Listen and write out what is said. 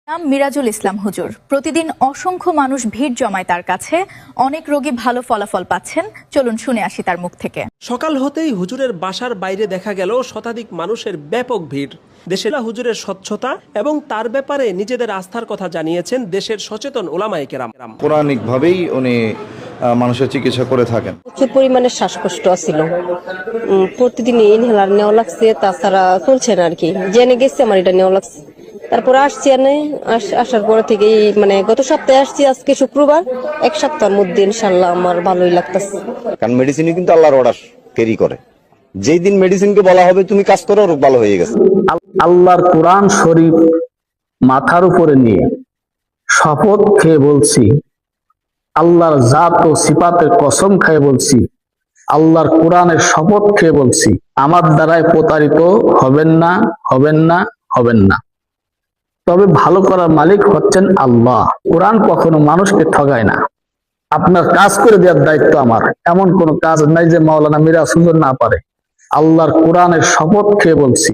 নাম মিরাজুল ইসলাম হুজুর। প্রতিদিন অসংখ্য মানুষ ভিড় জমায় তার কাছে। অনেক রোগী ভালো ফলাফল পাচ্ছেন। চলুন শুনে আসি তার মুখ থেকে। সকাল হতেই হুজুরের বাসার বাইরে দেখা গেল শতাধিক মানুষের ব্যাপক ভিড়। দেশের হুজুরের স্বচ্ছতা এবং তার ব্যাপারে নিজেদের আস্থার কথা জানিয়েছেন দেশের সচেতন ওলামায়ে কেরাম। পৌরাণিকভাবেই উনি মানুষের চিকিৎসা করে থাকেন। প্রচুর পরিমাণে শ্বাসকষ্ট ছিল, প্রতিদিন ইনহেলার নেওয়া লাগছে, তাছাড়া চলছে না আর কি। জেনে গেছি আমার এটা নেওয়া লাগছে, তারপর আসছি আসার পর থেকেই গত সপ্তাহে আসছি, আজকে শুক্রবার, এক সপ্তাহের মধ্যে ইনশাল্লাহ আমার ভালোই লাগতেছে। কারণ মেডিসিনই কিন্তু আল্লাহর অর্ডার ক্যারি করে। যেই দিন মেডিসিনকে বলা হবে তুমি কাজ করো, রোগ ভালো হয়ে গেছে। আল্লাহর কোরআন শরীফ মাথার উপরে নিয়ে শপথ খেয়ে বলছি, আল্লাহর জাত ও সিফাতের কসম খেয়ে বলছি, আল্লাহর কোরআনের শপথ খেয়ে বলছি, আমার দ্বারায় প্রতারিত হবেন না, হবেন না, হবেন না। তবে ভালো করার মালিক হচ্ছেন আল্লাহ। কোরআন কখনো মানুষকে ঠগায় না। আপনার কাজ করে দেওয়ার দায়িত্ব আমার। এমন কোন কাজ নাই যে মাওলানা মিরাজ হুজুর না পারে। আল্লাহর কোরআনের শপথ খেয়ে বলছি।